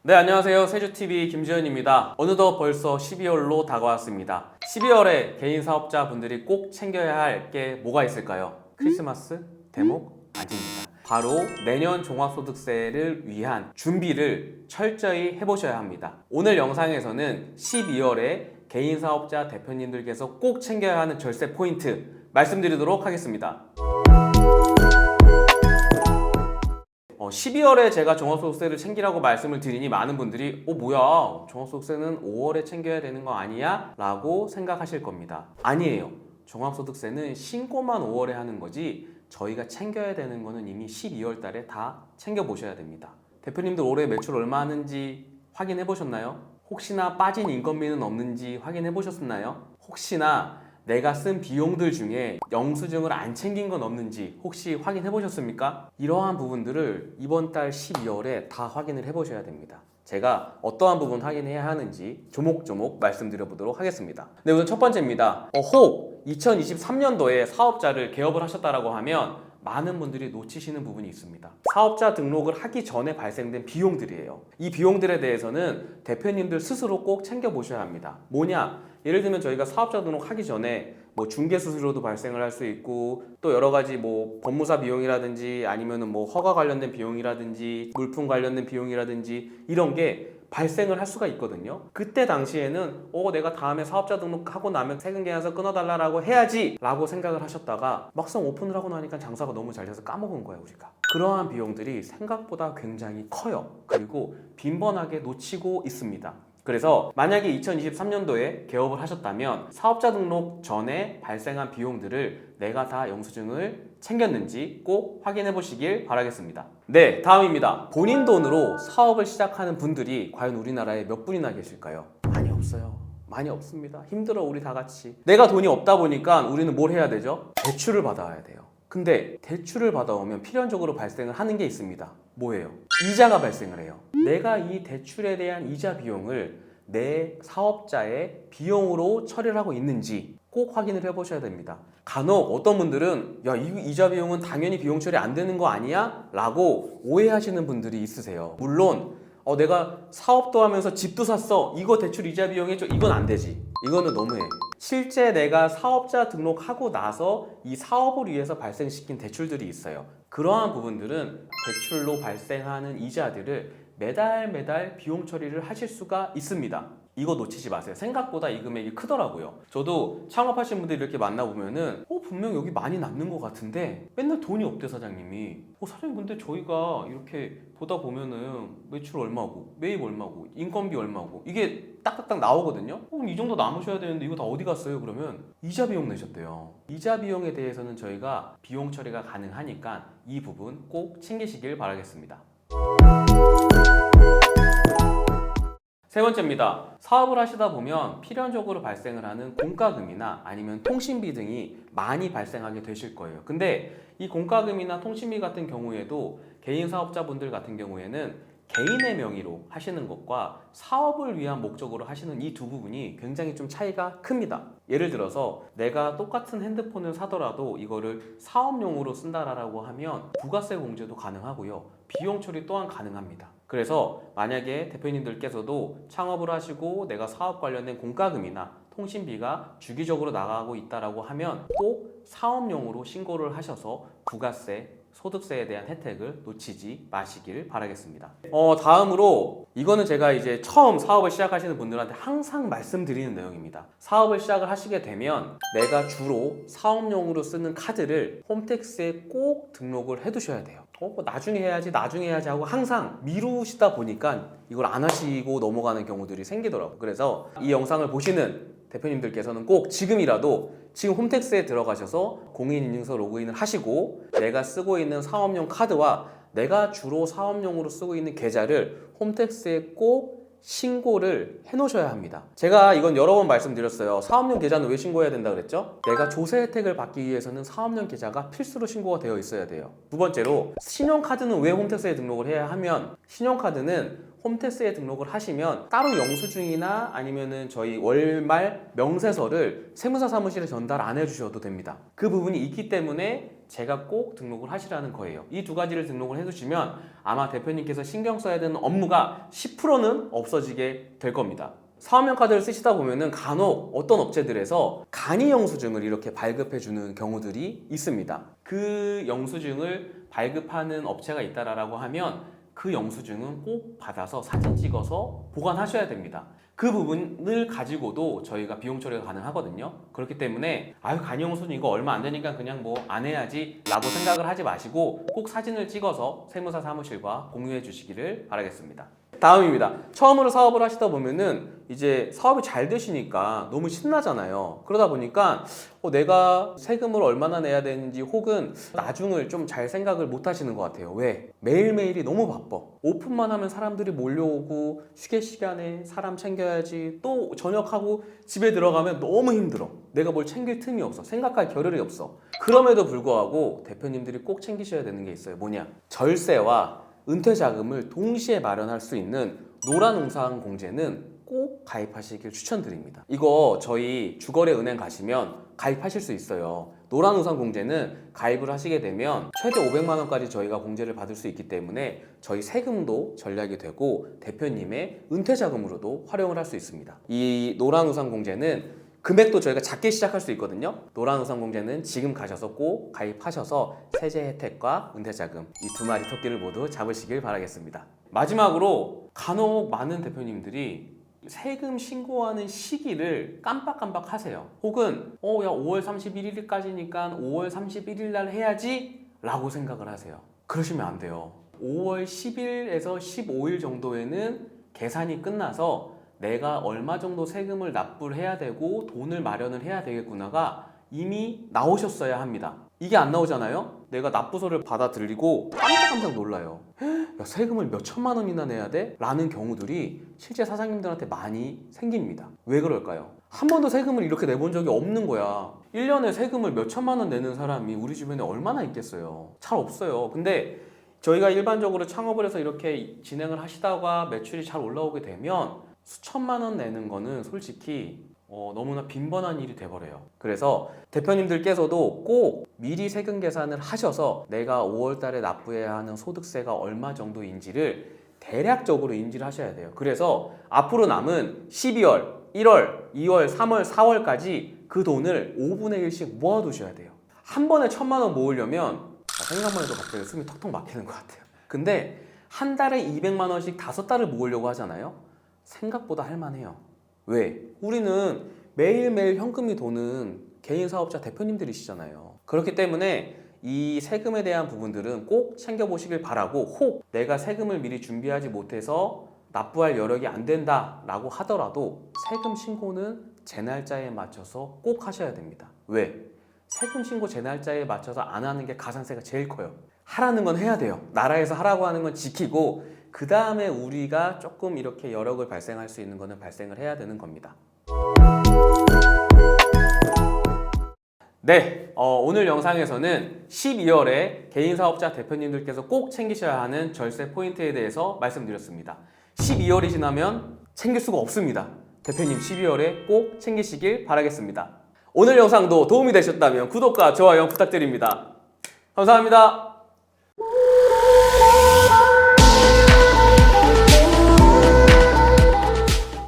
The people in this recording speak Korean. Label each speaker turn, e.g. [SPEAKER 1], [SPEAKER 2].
[SPEAKER 1] 네, 안녕하세요. 세주TV 김지현입니다. 어느덧 벌써 12월로 다가왔습니다. 12월에 개인 사업자분들이 꼭 챙겨야 할 게 뭐가 있을까요? 크리스마스? 대목? 아닙니다. 바로 내년 종합소득세를 위한 준비를 철저히 해보셔야 합니다. 오늘 영상에서는 12월에 개인 사업자 대표님들께서 꼭 챙겨야 하는 절세 포인트 말씀드리도록 하겠습니다. 12월에 제가 종합소득세를 챙기라고 말씀을 드리니 많은 분들이 뭐야, 종합소득세는 5월에 챙겨야 되는 거 아니야? 라고 생각하실 겁니다. 아니에요. 종합소득세는 신고만 5월에 하는 거지 저희가 챙겨야 되는 거는 이미 12월 달에 다 챙겨보셔야 됩니다. 대표님들 올해 매출 얼마 하는지 확인해 보셨나요? 혹시나 빠진 인건비는 없는지 확인해 보셨나요? 혹시나 내가 쓴 비용들 중에 영수증을 안 챙긴 건 없는지 혹시 확인해 보셨습니까? 이러한 부분들을 이번 달 12월에 다 확인을 해 보셔야 됩니다. 제가 어떠한 부분 확인해야 하는지 조목조목 말씀드려 보도록 하겠습니다. 네, 우선 첫 번째입니다. 혹 2023년도에 사업자를 개업을 하셨다라고 하면 많은 분들이 놓치시는 부분이 있습니다. 사업자 등록을 하기 전에 발생된 비용들이에요. 이 비용들에 대해서는 대표님들 스스로 꼭 챙겨보셔야 합니다. 뭐냐? 예를 들면 저희가 사업자 등록하기 전에 중개 수수료도 발생을 할 수 있고, 또 여러 가지 법무사 비용이라든지 아니면은 허가 관련된 비용이라든지 물품 관련된 비용이라든지 이런 게 발생을 할 수가 있거든요. 그때 당시에는 내가 다음에 사업자 등록하고 나면 세금 계산서 끊어달라고 해야지 라고 생각을 하셨다가 막상 오픈을 하고 나니까 장사가 너무 잘 돼서 까먹은 거예요, 우리가. 그러한 비용들이 생각보다 굉장히 커요. 그리고 빈번하게 놓치고 있습니다. 그래서 만약에 2023년도에 개업을 하셨다면 사업자 등록 전에 발생한 비용들을 내가 다 영수증을 챙겼는지 꼭 확인해 보시길 바라겠습니다. 네, 다음입니다. 본인 돈으로 사업을 시작하는 분들이 과연 우리나라에 몇 분이나 계실까요? 많이 없어요. 많이 없습니다. 힘들어, 우리 다 같이. 내가 돈이 없다 보니까 우리는 뭘 해야 되죠? 대출을 받아와야 돼요. 근데 대출을 받아오면 필연적으로 발생을 하는 게 있습니다. 뭐예요? 이자가 발생을 해요. 내가 이 대출에 대한 이자 비용을 내 사업자의 비용으로 처리를 하고 있는지 꼭 확인을 해보셔야 됩니다. 간혹 어떤 분들은 이 이자 비용은 당연히 비용 처리 안 되는 거 아니야? 라고 오해하시는 분들이 있으세요. 물론 내가 사업도 하면서 집도 샀어, 이거 대출 이자 비용해줘, 이건 안 되지. 이거는 너무해. 실제 내가 사업자 등록하고 나서 이 사업을 위해서 발생시킨 대출들이 있어요. 그러한 부분들은 대출로 발생하는 이자들을 매달 비용 처리를 하실 수가 있습니다. 이거 놓치지 마세요. 생각보다 이 금액이 크더라고요. 저도 창업하신 분들 이렇게 만나보면은 분명 여기 많이 남는 것 같은데 맨날 돈이 없대, 사장님이. 사장님, 근데 저희가 이렇게 보다 보면은 매출 얼마고 매입 얼마고 인건비 얼마고 이게 딱딱딱 나오거든요. 이 정도 남으셔야 되는데 이거 다 어디 갔어요? 그러면 이자 비용 내셨대요. 이자 비용에 대해서는 저희가 비용 처리가 가능하니까 이 부분 꼭 챙기시길 바라겠습니다. 세 번째입니다. 사업을 하시다 보면 필연적으로 발생을 하는 공과금이나 아니면 통신비 등이 많이 발생하게 되실 거예요. 근데 이 공과금이나 통신비 같은 경우에도 개인 사업자분들 같은 경우에는 개인의 명의로 하시는 것과 사업을 위한 목적으로 하시는 이 두 부분이 굉장히 좀 차이가 큽니다. 예를 들어서 내가 똑같은 핸드폰을 사더라도 이거를 사업용으로 쓴다라고 하면 부가세 공제도 가능하고요. 비용 처리 또한 가능합니다. 그래서 만약에 대표님들께서도 창업을 하시고 내가 사업 관련된 공과금이나 통신비가 주기적으로 나가고 있다라고 하면 꼭 사업용으로 신고를 하셔서 부가세, 소득세에 대한 혜택을 놓치지 마시길 바라겠습니다. 다음으로 이거는 제가 이제 처음 사업을 시작하시는 분들한테 항상 말씀드리는 내용입니다. 사업을 시작을 하시게 되면 내가 주로 사업용으로 쓰는 카드를 홈택스에 꼭 등록을 해두셔야 돼요. 나중에 해야지 하고 항상 미루시다 보니까 이걸 안 하시고 넘어가는 경우들이 생기더라고요. 그래서 이 영상을 보시는 대표님들께서는 꼭 지금이라도 지금 홈택스에 들어가셔서 공인인증서 로그인을 하시고 내가 쓰고 있는 사업용 카드와 내가 주로 사업용으로 쓰고 있는 계좌를 홈택스에 꼭 신고를 해놓으셔야 합니다. 제가 이건 여러 번 말씀드렸어요. 사업용 계좌는 왜 신고해야 된다 그랬죠? 내가 조세 혜택을 받기 위해서는 사업용 계좌가 필수로 신고가 되어 있어야 돼요. 두 번째로 신용카드는 왜 홈택스에 등록을 해야 하면 신용카드는 홈택스에 등록을 하시면 따로 영수증이나 아니면은 저희 월말 명세서를 세무사 사무실에 전달 안 해주셔도 됩니다. 그 부분이 있기 때문에 제가 꼭 등록을 하시라는 거예요. 이 두 가지를 등록을 해두시면 아마 대표님께서 신경 써야 되는 업무가 10%는 없어지게 될 겁니다. 사업용 카드를 쓰시다 보면은 간혹 어떤 업체들에서 간이 영수증을 이렇게 발급해주는 경우들이 있습니다. 그 영수증을 발급하는 업체가 있다라고 하면 그 영수증은 꼭 받아서 사진 찍어서 보관하셔야 됩니다. 그 부분을 가지고도 저희가 비용 처리가 가능하거든요. 그렇기 때문에 간이 영수증 이거 얼마 안 되니까 그냥 뭐 안 해야지 라고 생각을 하지 마시고 꼭 사진을 찍어서 세무사 사무실과 공유해 주시기를 바라겠습니다. 다음입니다. 처음으로 사업을 하시다 보면은 이제 사업이 잘 되시니까 너무 신나잖아요. 그러다 보니까 내가 세금을 얼마나 내야 되는지 혹은 나중을 좀 잘 생각을 못 하시는 것 같아요. 왜? 매일매일이 너무 바빠. 오픈만 하면 사람들이 몰려오고 휴게 시간에 사람 챙겨야지 또 저녁하고 집에 들어가면 너무 힘들어. 내가 뭘 챙길 틈이 없어. 생각할 겨를이 없어. 그럼에도 불구하고 대표님들이 꼭 챙기셔야 되는 게 있어요. 뭐냐? 절세와 은퇴 자금을 동시에 마련할 수 있는 노란우상공제는 꼭 가입하시길 추천드립니다. 이거 저희 주거래 은행 가시면 가입하실 수 있어요. 노란우상공제는 가입을 하시게 되면 최대 500만 원까지 저희가 공제를 받을 수 있기 때문에 저희 세금도 전략이 되고 대표님의 은퇴 자금으로도 활용을 할 수 있습니다. 이 노란우상공제는 금액도 저희가 작게 시작할 수 있거든요. 노란우상공제는 지금 가셔서 꼭 가입하셔서 세제 혜택과 은퇴자금 이 두 마리 토끼를 모두 잡으시길 바라겠습니다. 마지막으로 간혹 많은 대표님들이 세금 신고하는 시기를 깜빡깜빡 하세요. 혹은 야 5월 31일까지니까 5월 31일 날 해야지 라고 생각을 하세요. 그러시면 안 돼요. 5월 10일에서 15일 정도에는 계산이 끝나서 내가 얼마 정도 세금을 납부를 해야 되고 돈을 마련을 해야 되겠구나가 이미 나오셨어야 합니다. 이게 안 나오잖아요? 내가 납부서를 받아들이고 깜짝 놀라요. 야, 세금을 몇 천만 원이나 내야 돼? 라는 경우들이 실제 사장님들한테 많이 생깁니다. 왜 그럴까요? 한 번도 세금을 이렇게 내본 적이 없는 거야. 1년에 세금을 몇 천만 원 내는 사람이 우리 주변에 얼마나 있겠어요? 잘 없어요. 근데 저희가 일반적으로 창업을 해서 이렇게 진행을 하시다가 매출이 잘 올라오게 되면 수천만 원 내는 거는 솔직히 너무나 빈번한 일이 돼버려요. 그래서 대표님들께서도 꼭 미리 세금 계산을 하셔서 내가 5월 달에 납부해야 하는 소득세가 얼마 정도인지를 대략적으로 인지를 하셔야 돼요. 그래서 앞으로 남은 12월, 1월, 2월, 3월, 4월까지 그 돈을 5분의 1씩 모아두셔야 돼요. 한 번에 1,000만 원 모으려면 생각만 해도 갑자기 숨이 턱턱 막히는 것 같아요. 근데 한 달에 200만 원씩 5달을 모으려고 하잖아요. 생각보다 할만해요. 왜? 우리는 매일매일 현금이 도는 개인 사업자 대표님들이시잖아요. 그렇기 때문에 이 세금에 대한 부분들은 꼭 챙겨보시길 바라고, 혹 내가 세금을 미리 준비하지 못해서 납부할 여력이 안 된다라고 하더라도 세금 신고는 제 날짜에 맞춰서 꼭 하셔야 됩니다. 왜? 세금 신고 제 날짜에 맞춰서 안 하는 게 가산세가 제일 커요. 하라는 건 해야 돼요. 나라에서 하라고 하는 건 지키고 그 다음에 우리가 조금 이렇게 여력을 발생할 수 있는 거는 발생을 해야 되는 겁니다. 네, 오늘 영상에서는 12월에 개인사업자 대표님들께서 꼭 챙기셔야 하는 절세 포인트에 대해서 말씀드렸습니다. 12월이 지나면 챙길 수가 없습니다. 대표님 12월에 꼭 챙기시길 바라겠습니다. 오늘 영상도 도움이 되셨다면 구독과 좋아요 부탁드립니다. 감사합니다.